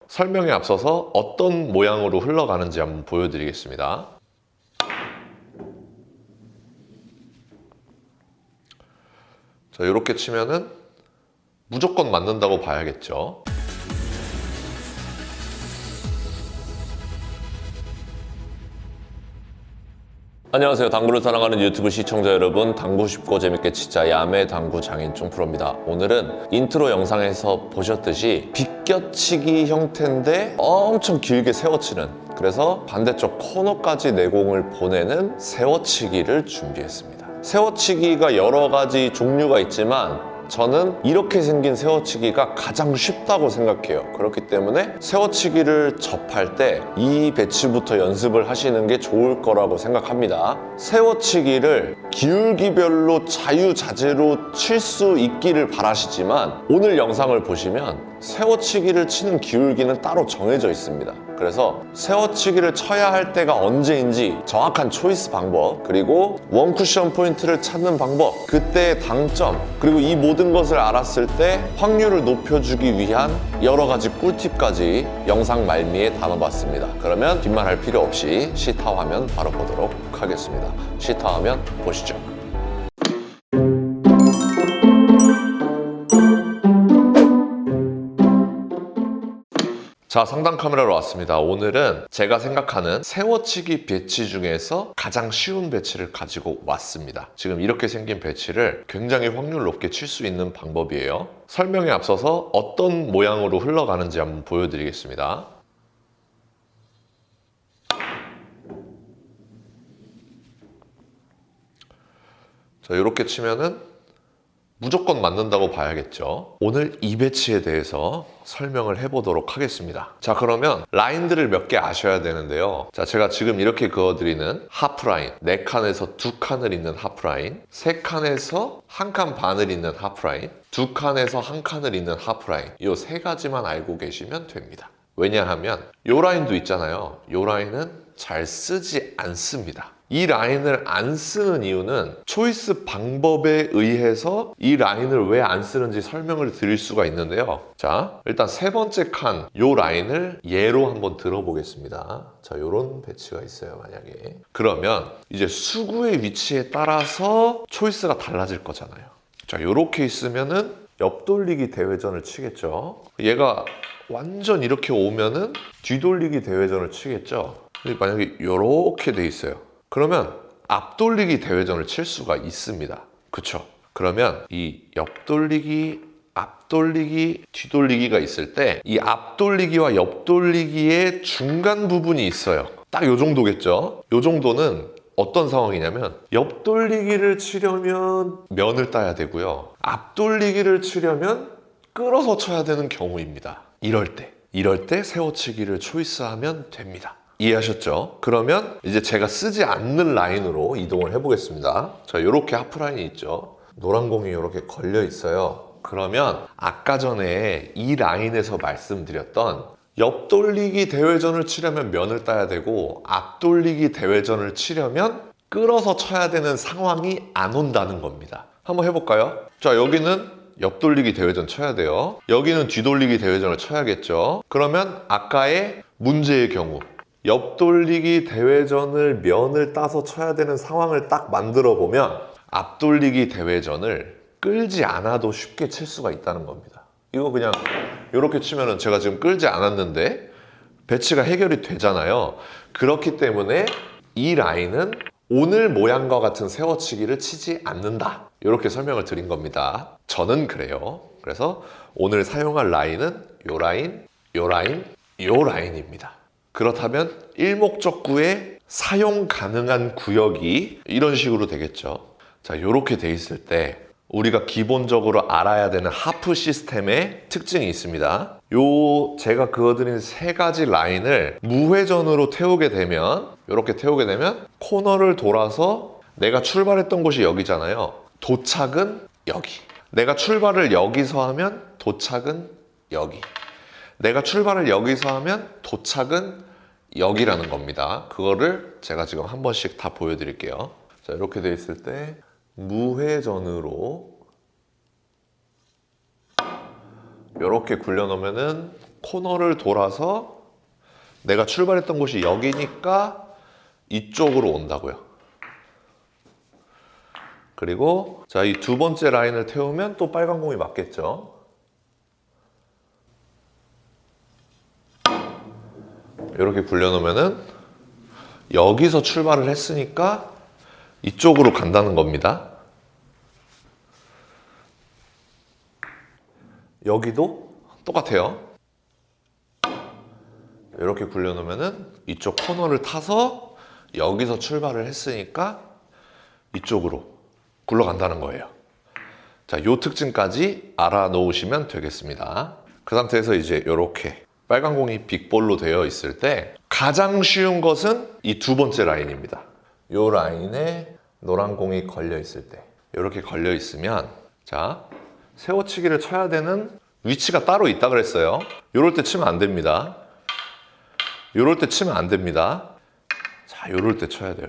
설명에 앞서서 어떤 모양으로 흘러가는지 한번 보여드리겠습니다. 자, 이렇게 치면은 무조건 맞는다고 봐야겠죠. 안녕하세요. 당구를 사랑하는 유튜브 시청자 여러분, 당구 쉽고 재밌게 치자 야매 당구 장인종 프로입니다. 오늘은 인트로 영상에서 보셨듯이 비껴치기 형태인데 엄청 길게 세워치는, 그래서 반대쪽 코너까지 내공을 보내는 세워치기를 준비했습니다. 세워치기가 여러 가지 종류가 있지만 저는 이렇게 생긴 세워치기가 가장 쉽다고 생각해요. 그렇기 때문에 세워치기를 접할 때 이 배치부터 연습을 하시는 게 좋을 거라고 생각합니다. 세워치기를 기울기별로 자유자재로 칠 수 있기를 바라시지만 오늘 영상을 보시면 세워치기를 치는 기울기는 따로 정해져 있습니다. 그래서 세워치기를 쳐야 할 때가 언제인지 정확한 초이스 방법, 그리고 원쿠션 포인트를 찾는 방법, 그때의 당점, 그리고 이 모든 것을 알았을 때 확률을 높여주기 위한 여러 가지 꿀팁까지 영상 말미에 담아봤습니다. 그러면 뒷말할 필요 없이 시타 화면 바로 보도록 하겠습니다. 시타 화면 보시죠. 자, 상단 카메라로 왔습니다. 오늘은 제가 생각하는 세워치기 배치 중에서 가장 쉬운 배치를 가지고 왔습니다. 지금 이렇게 생긴 배치를 굉장히 확률 높게 칠 수 있는 방법이에요. 설명에 앞서서 어떤 모양으로 흘러가는지 한번 보여드리겠습니다. 자, 이렇게 치면은 무조건 맞는다고 봐야겠죠. 오늘 이 배치에 대해서 설명을 해보도록 하겠습니다. 자, 그러면 라인들을 몇 개 아셔야 되는데요. 자, 제가 지금 이렇게 그어드리는 하프라인, 4칸에서 2칸을 잇는 하프라인, 3칸에서 1칸 반을 잇는 하프라인, 2칸에서 1칸을 잇는 하프라인, 이 3가지만 알고 계시면 됩니다. 왜냐하면 이 라인도 있잖아요. 이 라인은 잘 쓰지 않습니다. 이 라인을 안 쓰는 이유는 초이스 방법에 의해서 이 라인을 왜 안 쓰는지 설명을 드릴 수가 있는데요. 자, 일단 세 번째 칸, 이 라인을 예로 한번 들어보겠습니다. 자, 이런 배치가 있어요, 만약에. 그러면 이제 수구의 위치에 따라서 초이스가 달라질 거잖아요. 자, 이렇게 있으면은 옆돌리기 대회전을 치겠죠. 얘가 완전 이렇게 오면은 뒤돌리기 대회전을 치겠죠. 만약에 이렇게 돼 있어요. 그러면 앞돌리기 대회전을 칠 수가 있습니다. 그쵸? 그러면 이 옆돌리기, 앞돌리기, 뒤돌리기가 있을 때 이 앞돌리기와 옆돌리기의 중간 부분이 있어요. 딱 요 정도겠죠? 요 정도는 어떤 상황이냐면 옆돌리기를 치려면 면을 따야 되고요. 앞돌리기를 치려면 끌어서 쳐야 되는 경우입니다. 이럴 때 세워치기를 초이스하면 됩니다. 이해하셨죠? 그러면 이제 제가 쓰지 않는 라인으로 이동을 해보겠습니다. 자, 이렇게 하프라인이 있죠. 노란 공이 이렇게 걸려 있어요. 그러면 아까 전에 이 라인에서 말씀드렸던 옆돌리기 대회전을 치려면 면을 따야 되고 앞돌리기 대회전을 치려면 끌어서 쳐야 되는 상황이 안 온다는 겁니다. 한번 해볼까요? 자, 여기는 옆돌리기 대회전 쳐야 돼요. 여기는 뒤돌리기 대회전을 쳐야겠죠. 그러면 아까의 문제의 경우 옆돌리기 대회전을 면을 따서 쳐야 되는 상황을 딱 만들어 보면 앞돌리기 대회전을 끌지 않아도 쉽게 칠 수가 있다는 겁니다. 이거 그냥 이렇게 치면은 제가 지금 끌지 않았는데 배치가 해결이 되잖아요. 그렇기 때문에 이 라인은 오늘 모양과 같은 세워치기를 치지 않는다. 이렇게 설명을 드린 겁니다. 저는 그래요. 그래서 오늘 사용할 라인은 요 라인, 요 라인, 요 라인입니다. 그렇다면 일목적구에 사용 가능한 구역이 이런 식으로 되겠죠. 자, 이렇게 돼 있을 때 우리가 기본적으로 알아야 되는 하프 시스템의 특징이 있습니다. 요 제가 그어드린 3가지 라인을 무회전으로 태우게 되면, 이렇게 태우게 되면 코너를 돌아서 내가 출발했던 곳이 여기잖아요. 도착은 여기. 내가 출발을 여기서 하면 도착은 여기. 내가 출발을 여기서 하면 도착은 여기라는 겁니다. 그거를 제가 지금 한 번씩 다 보여드릴게요. 자, 이렇게 돼 있을 때 무회전으로 이렇게 굴려놓으면은 코너를 돌아서 내가 출발했던 곳이 여기니까 이쪽으로 온다고요. 그리고 자, 이 두 번째 라인을 태우면 또 빨간 공이 맞겠죠. 이렇게 굴려놓으면은 여기서 출발을 했으니까 이쪽으로 간다는 겁니다. 여기도 똑같아요. 이렇게 굴려놓으면은 이쪽 코너를 타서 여기서 출발을 했으니까 이쪽으로 굴러간다는 거예요. 자, 요 특징까지 알아놓으시면 되겠습니다. 그 상태에서 이제 이렇게 빨간 공이 빅볼로 되어 있을 때 가장 쉬운 것은 이 두 번째 라인입니다. 요 라인에 노란 공이 걸려 있을 때, 이렇게 걸려 있으면 자, 세워치기를 쳐야 되는 위치가 따로 있다 그랬어요. 요럴 때 치면 안 됩니다. 요럴 때 치면 안 됩니다. 자, 요럴 때 쳐야 돼요.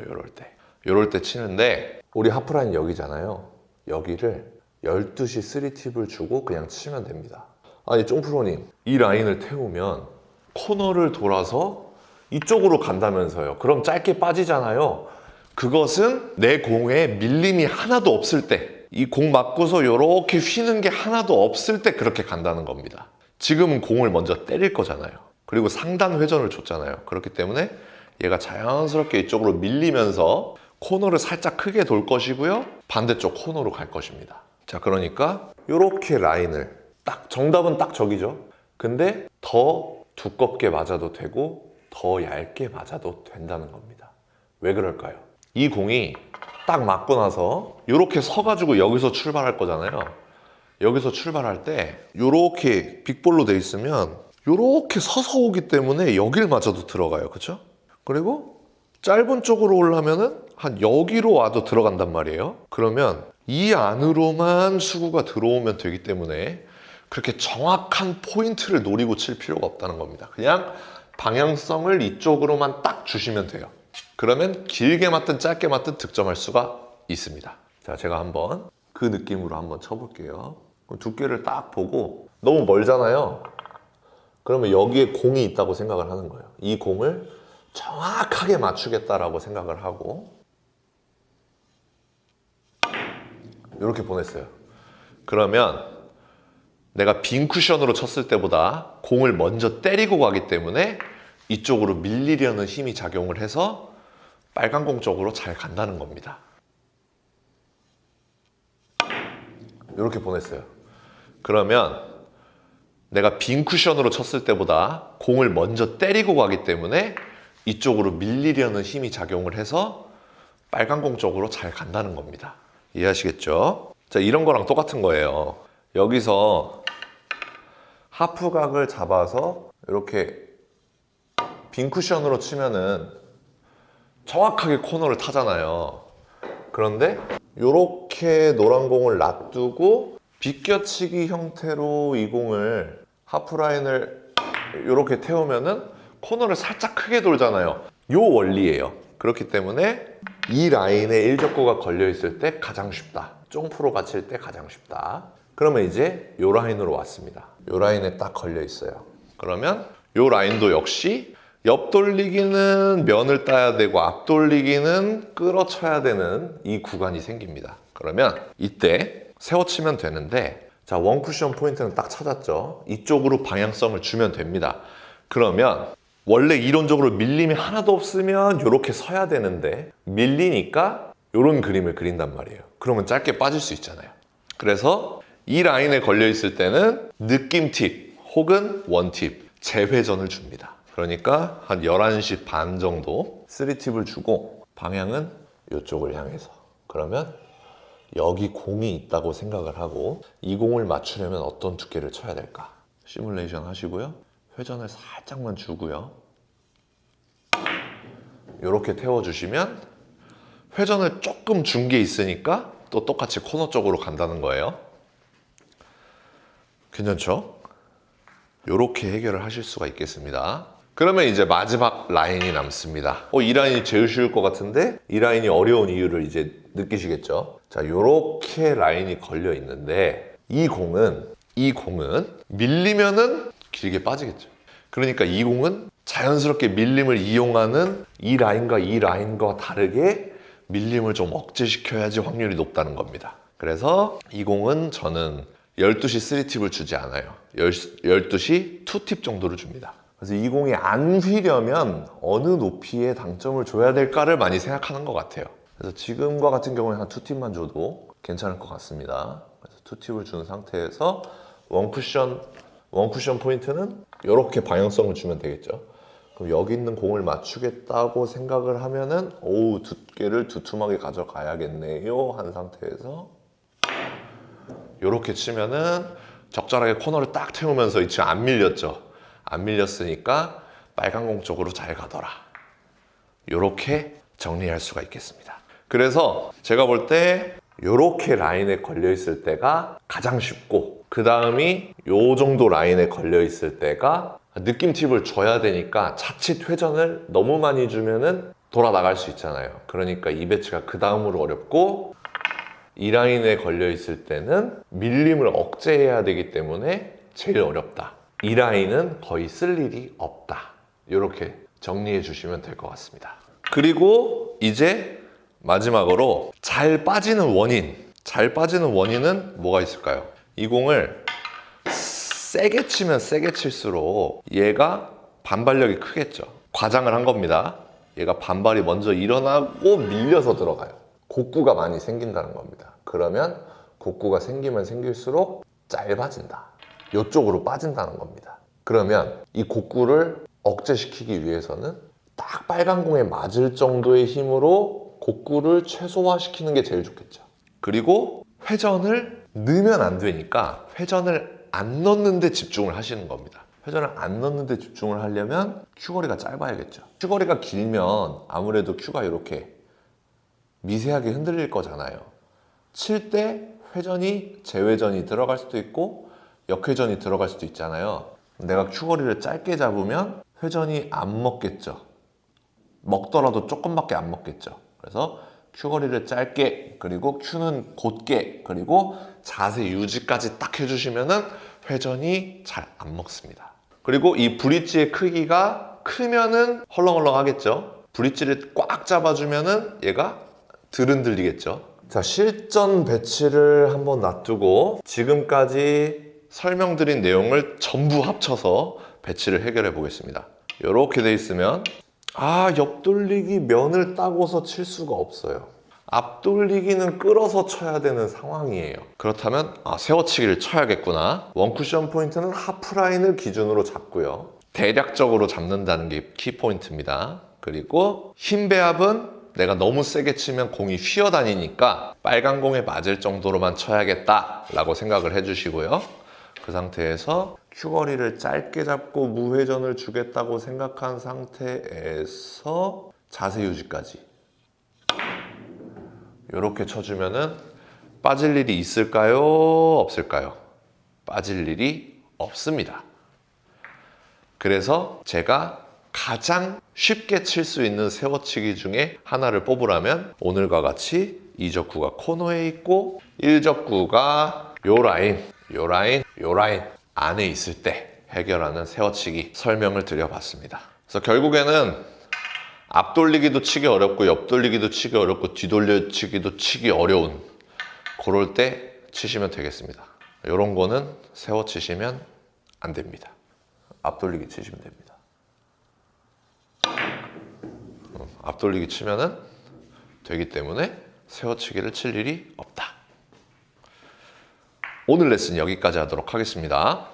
요럴 때 치는데 우리 하프라인 여기잖아요. 여기를 12시 3팁을 주고 그냥 치면 됩니다. 아니, 쫑프로님, 이 라인을 태우면 코너를 돌아서 이쪽으로 간다면서요. 그럼 짧게 빠지잖아요. 그것은 내 공에 밀림이 하나도 없을 때, 이 공 맞고서 이렇게 휘는 게 하나도 없을 때 그렇게 간다는 겁니다. 지금은 공을 먼저 때릴 거잖아요. 그리고 상단 회전을 줬잖아요. 그렇기 때문에 얘가 자연스럽게 이쪽으로 밀리면서 코너를 살짝 크게 돌 것이고요. 반대쪽 코너로 갈 것입니다. 자, 그러니까 이렇게 라인을 정답은 딱 저기죠. 근데 더 두껍게 맞아도 되고 더 얇게 맞아도 된다는 겁니다. 왜 그럴까요? 이 공이 딱 맞고 나서 이렇게 서가지고 여기서 출발할 거잖아요. 여기서 출발할 때 이렇게 빅볼로 돼 있으면 이렇게 서서 오기 때문에 여길 맞아도 들어가요. 그렇죠? 그리고 짧은 쪽으로 오려면은 한 여기로 와도 들어간단 말이에요. 그러면 이 안으로만 수구가 들어오면 되기 때문에 그렇게 정확한 포인트를 노리고 칠 필요가 없다는 겁니다. 그냥 방향성을 이쪽으로만 딱 주시면 돼요. 그러면 길게 맞든 짧게 맞든 득점할 수가 있습니다. 자, 제가 한번 그 느낌으로 한번 쳐볼게요. 두께를 딱 보고 너무 멀잖아요. 그러면 여기에 공이 있다고 생각을 하는 거예요. 이 공을 정확하게 맞추겠다라고 생각을 하고 이렇게 보냈어요. 그러면 내가 빈 쿠션으로 쳤을 때보다 공을 먼저 때리고 가기 때문에 이쪽으로 밀리려는 힘이 작용을 해서 빨간 공 쪽으로 잘 간다는 겁니다. 이렇게 보냈어요. 그러면 내가 빈 쿠션으로 쳤을 때보다 공을 먼저 때리고 가기 때문에 이쪽으로 밀리려는 힘이 작용을 해서 빨간 공 쪽으로 잘 간다는 겁니다. 이해하시겠죠? 자, 이런 거랑 똑같은 거예요. 여기서 하프각을 잡아서 이렇게 빈 쿠션으로 치면은 정확하게 코너를 타잖아요. 그런데 이렇게 노란 공을 놔두고 비껴치기 형태로 이 공을 하프라인을 이렇게 태우면은 코너를 살짝 크게 돌잖아요. 요 원리예요. 그렇기 때문에 이 라인에 일적구가 걸려 있을 때 가장 쉽다. 쫑프로가 칠 때 가장 쉽다. 그러면 이제 요 라인으로 왔습니다. 요 라인에 딱 걸려 있어요. 그러면 요 라인도 역시 옆 돌리기는 면을 따야 되고 앞 돌리기는 끌어쳐야 되는 이 구간이 생깁니다. 그러면 이때 세워치면 되는데, 자, 원 쿠션 포인트는 딱 찾았죠. 이쪽으로 방향성을 주면 됩니다. 그러면 원래 이론적으로 밀림이 하나도 없으면 이렇게 서야 되는데 밀리니까 이런 그림을 그린단 말이에요. 그러면 짧게 빠질 수 있잖아요. 그래서 이 라인에 걸려 있을 때는 느낌 팁 혹은 원팁 재회전을 줍니다. 그러니까 한 11시 반 정도 3팁을 주고 방향은 이쪽을 향해서, 그러면 여기 공이 있다고 생각을 하고 이 공을 맞추려면 어떤 두께를 쳐야 될까 시뮬레이션 하시고요. 회전을 살짝만 주고요. 이렇게 태워주시면 회전을 조금 준 게 있으니까 또 똑같이 코너 쪽으로 간다는 거예요. 괜찮죠? 이렇게 해결을 하실 수가 있겠습니다. 그러면 이제 마지막 라인이 남습니다. 이 라인이 제일 쉬울 것 같은데 이 라인이 어려운 이유를 이제 느끼시겠죠? 자, 이렇게 라인이 걸려 있는데 이 공은 밀리면은 길게 빠지겠죠. 그러니까 이 공은 자연스럽게 밀림을 이용하는 이 라인과 다르게 밀림을 좀 억제시켜야지 확률이 높다는 겁니다. 그래서 이 공은 저는 12시 3팁을 주지 않아요. 12시 2팁 정도를 줍니다. 그래서 이 공이 안 휘려면 어느 높이에 당점을 줘야 될까를 많이 생각하는 것 같아요. 그래서 지금과 같은 경우에 한 2팁만 줘도 괜찮을 것 같습니다. 그래서 2팁을 준 상태에서 원쿠션 포인트는 이렇게 방향성을 주면 되겠죠. 그럼 여기 있는 공을 맞추겠다고 생각을 하면은 두께를 두툼하게 가져가야겠네요 한 상태에서 이렇게 치면은 적절하게 코너를 딱 태우면서 이 친구 안 밀렸죠. 안 밀렸으니까 빨간 공 쪽으로 잘 가더라. 이렇게 정리할 수가 있겠습니다. 그래서 제가 볼 때 이렇게 라인에 걸려 있을 때가 가장 쉽고 그 다음이 요 정도 라인에 걸려 있을 때가 느낌 팁을 줘야 되니까 자칫 회전을 너무 많이 주면은 돌아 나갈 수 있잖아요. 그러니까 이 배치가 그 다음으로 어렵고 이 라인에 걸려 있을 때는 밀림을 억제해야 되기 때문에 제일 어렵다. 이 라인은 거의 쓸 일이 없다. 이렇게 정리해 주시면 될 것 같습니다. 그리고 이제 마지막으로 잘 빠지는 원인은 뭐가 있을까요? 이 공을 세게 치면 세게 칠수록 얘가 반발력이 크겠죠. 과장을 한 겁니다. 얘가 반발이 먼저 일어나고 밀려서 들어가요. 곡구가 많이 생긴다는 겁니다. 그러면 곡구가 생기면 생길수록 짧아진다. 이쪽으로 빠진다는 겁니다. 그러면 이 곡구를 억제시키기 위해서는 딱 빨간 공에 맞을 정도의 힘으로 곡구를 최소화시키는 게 제일 좋겠죠. 그리고 회전을 넣으면 안 되니까 회전을 안 넣는 데 집중을 하시는 겁니다. 회전을 안 넣는 데 집중을 하려면 큐거리가 짧아야겠죠. 큐거리가 길면 아무래도 큐가 이렇게 미세하게 흔들릴 거잖아요. 칠 때 회전이 재회전이 들어갈 수도 있고 역회전이 들어갈 수도 있잖아요. 내가 큐거리를 짧게 잡으면 회전이 안 먹겠죠. 먹더라도 조금밖에 안 먹겠죠. 그래서 큐거리를 짧게, 그리고 큐는 곧게, 그리고 자세 유지까지 딱 해주시면은 회전이 잘 안 먹습니다. 그리고 이 브릿지의 크기가 크면은 헐렁헐렁 하겠죠. 브릿지를 꽉 잡아주면은 얘가 덜 흔들리겠죠. 자, 실전 배치를 한번 놔두고 지금까지 설명드린 내용을 전부 합쳐서 배치를 해결해 보겠습니다. 이렇게 돼 있으면 옆돌리기 면을 따고서 칠 수가 없어요. 앞돌리기는 끌어서 쳐야 되는 상황이에요. 그렇다면 세워치기를 쳐야겠구나. 원쿠션 포인트는 하프라인을 기준으로 잡고요. 대략적으로 잡는다는 게 키포인트입니다. 그리고 힘 배합은 내가 너무 세게 치면 공이 휘어다니니까 빨간 공에 맞을 정도로만 쳐야겠다 라고 생각을 해주시고요. 그 상태에서 큐거리를 짧게 잡고 무회전을 주겠다고 생각한 상태에서 자세 유지까지 이렇게 쳐주면은 빠질 일이 있을까요? 없을까요? 빠질 일이 없습니다. 그래서 제가 가장 쉽게 칠 수 있는 세워치기 중에 하나를 뽑으라면 오늘과 같이 2적구가 코너에 있고 1적구가 요 라인 안에 있을 때 해결하는 세워치기 설명을 드려봤습니다. 그래서 결국에는 앞돌리기도 치기 어렵고 옆돌리기도 치기 어렵고 뒤돌려치기도 치기 어려운 그럴 때 치시면 되겠습니다. 이런 거는 세워 치시면 안 됩니다. 앞돌리기 치시면 됩니다. 앞돌리기 치면은 되기 때문에 세워치기를 칠 일이 없다. 오늘 레슨 여기까지 하도록 하겠습니다.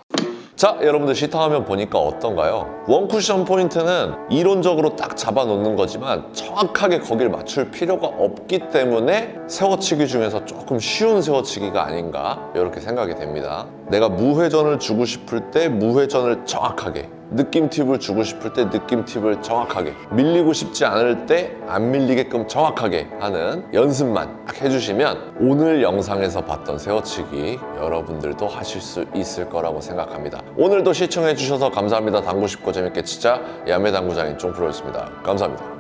자, 여러분들 시타화면 보니까 어떤가요? 원쿠션 포인트는 이론적으로 딱 잡아놓는 거지만 정확하게 거길 맞출 필요가 없기 때문에 세워치기 중에서 조금 쉬운 세워치기가 아닌가 이렇게 생각이 됩니다. 내가 무회전을 주고 싶을 때 무회전을 정확하게, 느낌 팁을 주고 싶을 때 느낌 팁을 정확하게, 밀리고 싶지 않을 때 안 밀리게끔 정확하게 하는 연습만 딱 해주시면 오늘 영상에서 봤던 세워치기 여러분들도 하실 수 있을 거라고 생각합니다. 오늘도 시청해주셔서 감사합니다. 당구 쉽고 재밌게 치자 야매당구장인 쫑프로였습니다. 감사합니다.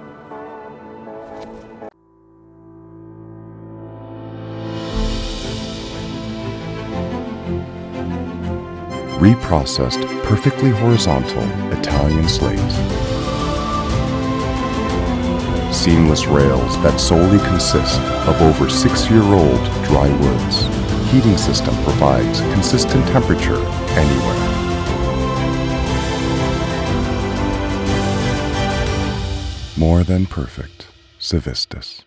Reprocessed, perfectly horizontal Italian slate. Seamless rails that solely consist of over 6-year-old dry woods. Heating system provides consistent temperature anywhere. More than perfect. Civistus.